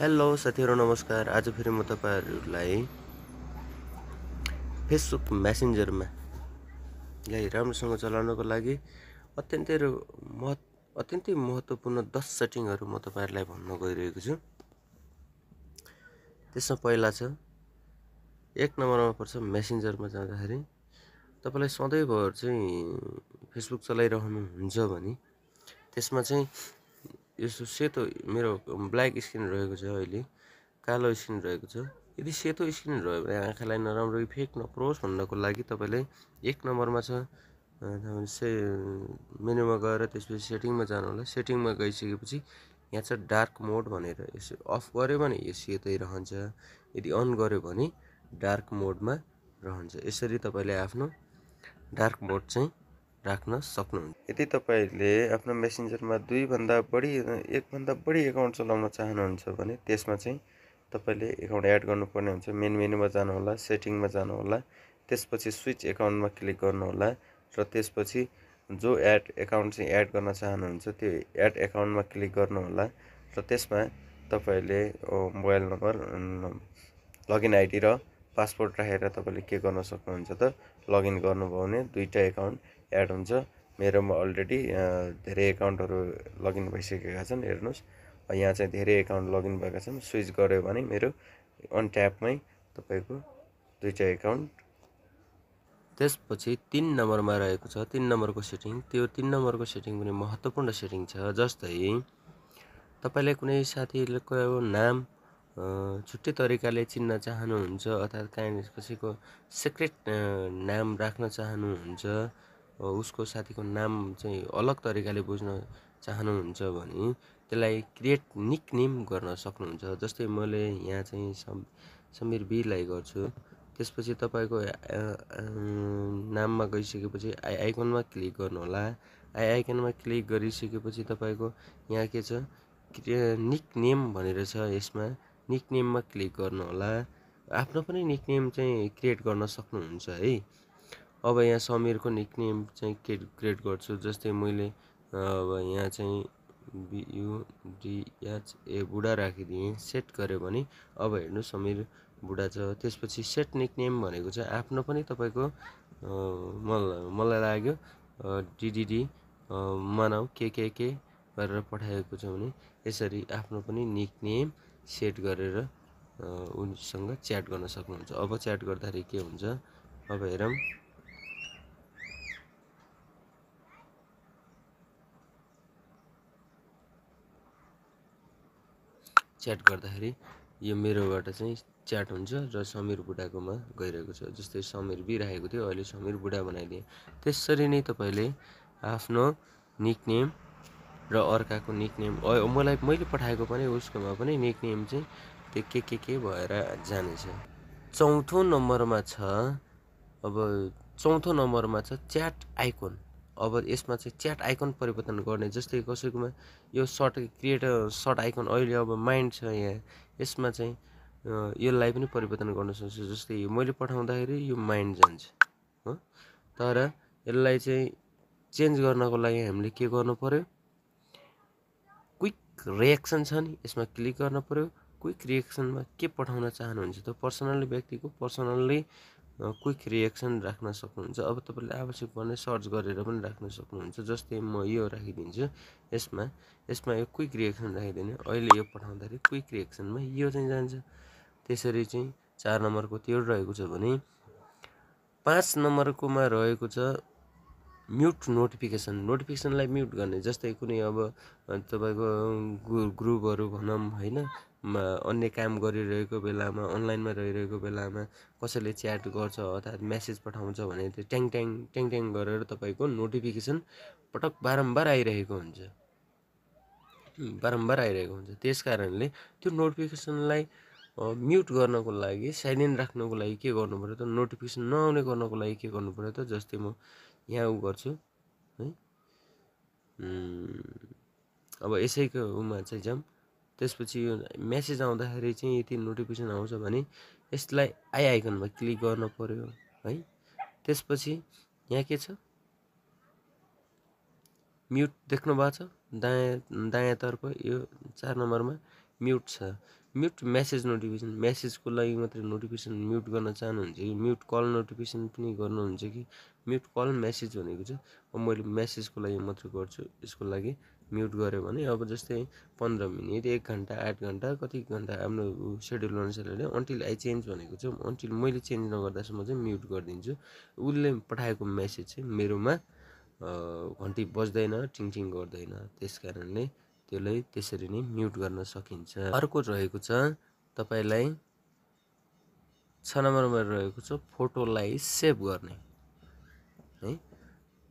Hello साथीहरु नमस्कार। आज फेरि म तपाईहरुलाई फेसबुक मेसेन्जरमा लाई राम्रोसँग चलाउनको लागि अत्यन्तै महत्त्वपूर्ण 10 सेटिङहरु म तपाईहरुलाई भन्न गइरहेको छु। त्यसमा पहिला छ 1 नम्बरमा पर्छ मेसेन्जरमा जाँदाखेरि तपाईलाई सधैँभर चाहिँ फेसबुक चलाइरहनुहुन्छ भने त्यसमा चाहिँ यसो सेतो मेरो ब्ल्याक स्क्रिन रहेको छ, अहिले कालो स्क्रिन रहेको छ। यदि सेतो स्क्रिन रह्यो भने आँखालाई नराम्रो इफेक्ट नपरोस् भन्नको लागि तपाईले 1 नम्बरमा छ मेनुमा गएर त्यसपछि सेटिङमा जानु होला। सेटिङमा गइसकेपछि यहाँ छ डार्क मोड भनेर, यसो अफ गर्यो भने यो सेतै रहन्छ, यदि अन गर्यो भने डार्क मोडमा रहन्छ। यसरी तपाईले आफ्नो डार्क मोड चाहिँ राख्न सक्नुहुन्छ। यदि तपाईले आफ्नो मेसेन्जरमा एक भन्दा बढी एकाउन्ट चलाउन चाहनुहुन्छ भने त्यसमा चाहिँ तपाईले एकाउन्ट एड गर्नुपर्ने हुन्छ। मेन मेनुमा जानु होला, सेटिङमा जानु होला, त्यसपछि स्विच एकाउन्टमा क्लिक गर्नु होला र त्यसपछि जो एकाउन्ट चाहिँ एड गर्न चाहनुहुन्छ त्यो एड एकाउन्टमा क्लिक गर्नु होला र त्यसमा तपाईले मोबाइल नम्बर, लगइन आइडी र पासवर्ड राखेर तपाईले के गर्न सक्नुहुन्छ त लगइन गर्नुभयो भने दुईटा एकाउन्ट एड हुन्छ। मेरोमा अलरेडी धेरै एकाउन्टहरु लगइन भइसकेका छन्। हेर्नुस्, यहाँ चाहिँ धेरै एकाउन्ट लगइन भएका छन्। स्विच गर्यो भने मेरो अन ट्यापमै तपाईको दुईटा एकाउन्ट। त्यसपछि 3 नम्बरमा रहेको छ 3 नम्बरको सेटिङ। त्यो 3 नम्बरको सेटिङ पनि महत्त्वपूर्ण सेटिङ छ। जस्तै तपाईले कुनै साथीको नाम छुट्टै तरिकाले चिन्न चाहनुहुन्छ अर्थात् कसैको सिक्रेट नाम राख्न चाहनुहुन्छ, उसको साथीको नाम चाहिँ अलग तरिकाले बुझ्न चाहनुहुन्छ भने त्यसलाई क्रिएट निकनेम गर्न सक्नुहुन्छ। जस्तै मैले यहाँ चाहिँ समीर बी लाई गर्छु। त्यसपछि तपाईको नाममा गइसकेपछि आई आइकनमा क्लिक गर्नु होला। आई आइकनमा क्लिक गरिसकेपछि तपाईको यहाँ के छ निकनेम भनेर छ, यसमा निकनेममा क्लिक गर्नु होला। आफ्नो पनि निकनेम चाहिँ क्रिएट गर्न सक्नुहुन्छ है। अब यहाँ समीरको निकनेम चाहिँ क्रिएट गर्छु। जस्तै मैले अब यहाँ चाहिँ BUDHA बुढा राखिदिएँ, सेट गर्यो भने अब हेर्नु समीर बुढा छ। त्यसपछि सेट निकनेम भनेको चाहिँ आफ्नो पनि तपाईको मलाई लाग्यो DDD मानव के गरेर पठाएको छ भने यसरी आफ्नो पनि निकनेम सेट गरेर उनीसँग च्याट गर्न सक्नुहुन्छ। अब च्याट गर्दाखेरि के हुन्छ अब हेरौँ। च्याट गर्दाखेरि यो मेरोबाट चाहिँ च्याट हुन्छ र समीर बुढाकोमा गइरहेको छ। जस्तै समीर बी राखेको थियो, अहिले समीर बुढा बनाइदिए। त्यसरी नै तपाईले आफ्नो निकनेम र अर्काको निकनेम मैले पठाएको पनि उसकोमा पनि निकनेम चाहिँ त्यो के भएर जानेछ। चौथो नम्बरमा छ च्याट आइकन। अब यसमा चाहिँ च्याट आइकन परिवर्तन गर्ने। जस्तै कसैकोमा यो सर्ट आइकन अहिले अब माइन्ड छ यहाँ, यसमा चाहिँ यसलाई पनि परिवर्तन गर्न सक्छु। जस्तै मैले पठाउँदाखेरि यो माइन्ड जान्छ हो, तर यसलाई चाहिँ चेन्ज गर्नको लागि हामीले के गर्नु पर्यो, क्विक रिएक्सन छ नि यसमा क्लिक गर्न पर्यो। क्विक रिएक्सनमा के पठाउन चाहनुहुन्छ त पर्सनली व्यक्तिको पर्सनली क्विक रिएक्सन राख्न सक्नुहुन्छ। अब तपाईले आवश्यक पर्ने सर्च गरेर पनि राख्न सक्नुहुन्छ। जस्तै म यो राखिदिन्छु, यसमा यो क्विक रिएक्सन राखिदिने। अहिले यो पठाउँदाखेरि क्विक रिएक्सनमा यो चाहिँ जान्छ। त्यसरी चाहिँ 4 नम्बरको त्यो रहेको छ भने 5 नम्बरकोमा रहेको छ म्युट नोटिफिकेसनलाई म्युट गर्ने। जस्तै कुनै अब तपाईको ग्रुपहरु भनौँ हैन, अन्य काम गरिरहेको बेलामा, अनलाइनमा रहिरहेको बेलामा कसैले च्याट गर्छ अर्थात् मेसेज पठाउँछ भने त्यो ट्याङ गरेर तपाईको नोटिफिकेसन बारम्बार आइरहेको हुन्छ। त्यसकारणले त्यो नोटिफिकेसनलाई म्युट गर्नको लागि, साइलेन्ट राख्नको लागि के गर्नु पर्यो त नोटिफिकेसन नआउने गर्नको लागि के गर्नु पर्यो त जस्तै म यहाँ गर्छु है। अब यसैको चाहिँ जाम। त्यसपछि यो मेसेज आउँदाखेरि चाहिँ यति नोटिफिकेसन आउँछ भने यसलाई आई आइकनमा क्लिक गर्न पर्यो है। त्यसपछि यहाँ के छ म्युट देख्नु भएको छ दायाँतर्फ यो 4 नम्बरमा म्युट छ। म्युट मेसेज नोटिफिकेसन, मेसेजको लागि मात्रै नोटिफिकेसन म्युट गर्न चाहनुहुन्छ कि म्युट कल नोटिफिकेसन पनि गर्नुहुन्छ कि म्युट कल मेसेज भनेको चाहिँ अब मैले मेसेजको लागि मात्रै गर्छु, यसको लागि म्युट गऱ्यो भने अब जस्तै 15 मिनट 1 घन्टा 8 घन्टा कति घन्टा आफ्नो सेड्युल अनुसार होइन, अन्टिल आई चेन्ज भनेको चाहिँ अन्टिल मैले चेन्ज नगर्दासम्म चाहिँ म्युट गरिदिन्छु। उसले पठाएको मेसेज चाहिँ मेरोमा घन्टी बज्दैन, टिङटिङ गर्दैन, त्यस कारणले त्यसलाई त्यसरी नै म्युट गर्न सकिन्छ। अर्को रहेको छ तपाईँलाई 6 नम्बरमा रहेको छ फोटोलाई सेभ गर्ने है,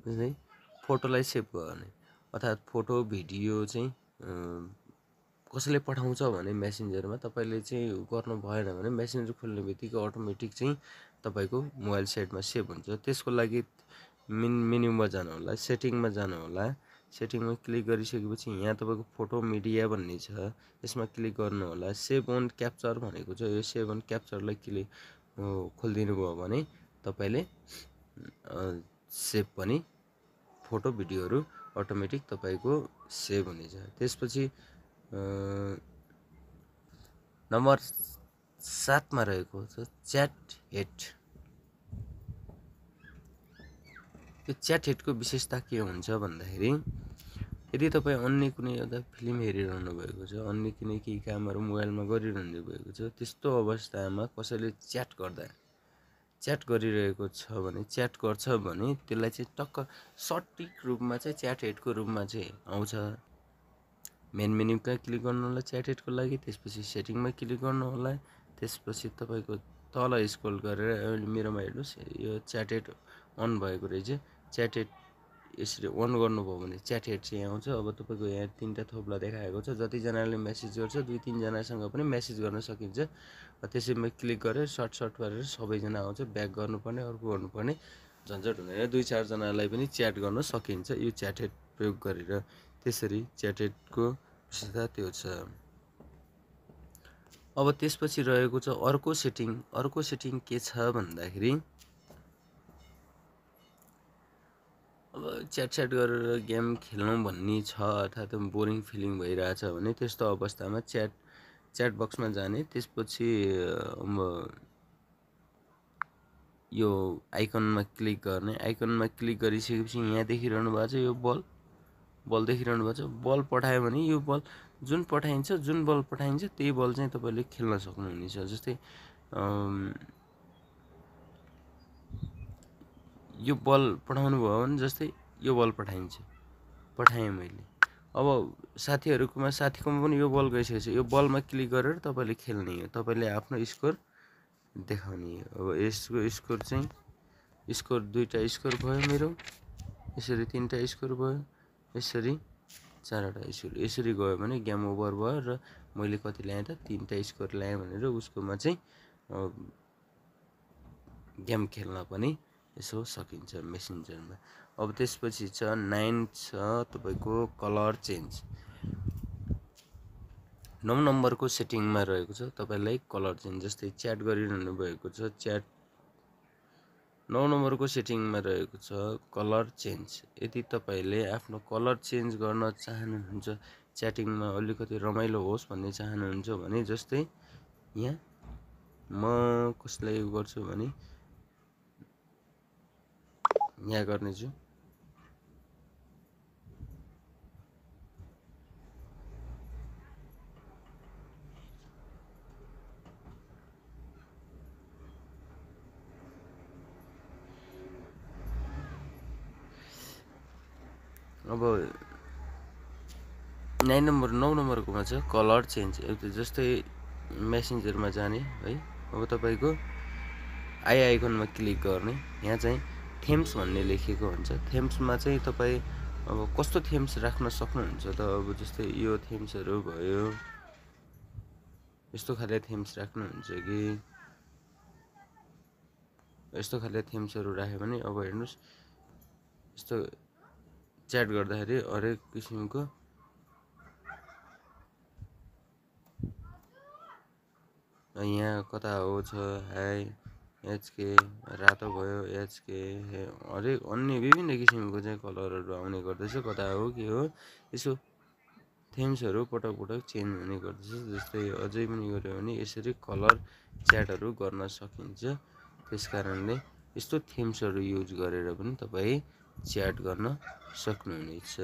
बुझ्दै, फोटोलाई सेभ गर्ने अर्थात् फोटो भिडियो चाहिँ कसैले पठाउँछ भने मेसेन्जरमा तपाईँले चाहिँ गर्नु भएन भने मेसेन्जर खोल्ने बित्तिकै अटोमेटिक चाहिँ तपाईँको मोबाइल सेटमा सेभ हुन्छ। त्यसको लागि मेन्युमा जानु होला, सेटिङमा जानु होला, सेटिङमा क्लिक गरिसकेपछि यहाँ तपाईँको फोटो मिडिया भन्ने छ, यसमा क्लिक गर्नु होला। सेभ अन क्याप्चर भनेको छ, यो सेभ अन क्याप्चरलाई क्लिक खोलिदिनु भयो भने तपाईँले सेभ पनि फोटो भिडियोहरू अटोमेटिक तपाईँको सेभ हुनेछ। त्यसपछि नम्बर 7 मा रहेको छ च्याट हेड। यो च्याट हेडको विशेषता के हुन्छ भन्दाखेरि यदि तपाईँ अन्य कुनै एउटा फिल्म हेरिरहनु भएको छ, अन्य कुनै केही कामहरू मोबाइलमा गरिरहनु भएको छ, त्यस्तो अवस्थामा कसैले च्याट गरिरहेको छ भने, च्याट गर्छ भने त्यसलाई चाहिँ टक्क सटिक रूपमा चाहिँ च्याट हेडको रूपमा चाहिँ आउँछ। मेन मेन्युमा क्लिक गर्नु होला च्याट हेडको लागि, त्यसपछि सेटिङमा क्लिक गर्नु होला, त्यसपछि तपाईँको तल स्क्रोल गरेर मेरोमा हेर्नुहोस् यो च्याट हेड अन भएको रहेछ। च्याट हेड यसरी अन गर्नुभयो भने च्याट हेड चाहिँ आउँछ। अब तपाईँको यहाँ 3टा थोप्ला देखाएको छ, जतिजनाले मेसेज गर्छ 2-3 जनासँग पनि मेसेज गर्न सकिन्छ। त्यसैमा क्लिक गरेर सर्ट पारेर सबैजना आउँछ, ब्याक गर्नुपर्ने, अर्को गर्नुपर्ने झन्झट हुँदैन, 2-4 जनालाई पनि च्याट गर्न सकिन्छ यो च्याट हेड प्रयोग गरेर। त्यसरी च्याट हेडको विशेषता त्यो छ। अब त्यसपछि रहेको छ अर्को सेटिङ के छ भन्दाखेरि अब च्याट गरेर गेम खेल्नु भन्ने छ अर्थात् बोरिङ फिलिङ भइरहेछ भने त्यस्तो अवस्थामा च्याट बक्समा जाने, त्यसपछि यो आइकनमा क्लिक गर्ने। आइकनमा क्लिक गरिसकेपछि यहाँ देखिरहनु भएको छ यो बल देखिरहनु भएको छ। बल पठायो भने यो बल जुन बल पठाइन्छ त्यही बल चाहिँ तपाईँले खेल्न सक्नुहुनेछ। जस्तै यो बल पठाउनु भयो भने जस्तै यो बल पठाएँ मैले। अब साथीकोमा पनि यो बल गइसकेको छ, यो बलमा क्लिक गरेर तपाईँले खेल्ने हो, तपाईँले आफ्नो स्कोर देखाउने हो। अब यसको स्कोर चाहिँ 2टा स्कोर भयो मेरो, यसरी 3टा स्कोर भयो, यसरी 4वटा स्कोर, यसरी गयो भने गेम ओभर भयो र मैले कति ल्याएँ त 3टा स्कोर ल्याएँ भनेर उसकोमा चाहिँ गेम खेल्न पनि यसो सकिन्छ मेसेन्जरमा। अब त्यसपछि छ 9 छ तपाईँको कलर चेन्ज। 9 नम्बरको सेटिङमा रहेको छ तपाईँलाई कलर चेन्ज। जस्तै च्याट गरिरहनु भएको छ, 9 नम्बरको सेटिङमा रहेको छ कलर चेन्ज। यदि तपाईँले आफ्नो कलर चेन्ज गर्न चाहनुहुन्छ, च्याटिङमा अलिकति रमाइलो होस् भन्ने चाहनुहुन्छ भने जस्तै यहाँ म कसलाई गर्छु भने यहाँ गर्नेछु, अब 9 नम्बरकोमा छ कलर चेन्ज। जस्तै मेसेन्जरमा जाने है, अब तपाईँको आइकनमा क्लिक गर्ने, यहाँ चाहिँ थेम्स भन्ने लेखिएको हुन्छ। थेम्समा चाहिँ तपाईँ अब कस्तो थेम्स राख्न सक्नुहुन्छ त, अब जस्तै यो थेम्सहरू भयो, यस्तो खाले थेम्स राख्नुहुन्छ कि यस्तो खाले थेम्सहरू राख्यो भने अब हेर्नुहोस् यस्तो च्याट गर्दाखेरि हरेक किसिमको यहाँ कता हो छ हाई एचके रातो भयो, एचके हरेक अन्य विभिन्न किसिमको चाहिँ कलरहरू आउने गर्दछ। कता हो के हो यसो थेम्सहरू पटक पटक चेन्ज हुने गर्दछ। जस्तै अझै पनि गऱ्यो भने यसरी कलर च्याटहरू गर्न सकिन्छ। त्यस कारणले यस्तो थेम्सहरू युज गरेर पनि तपाईँ च्याट गर्न सक्नुहुनेछ।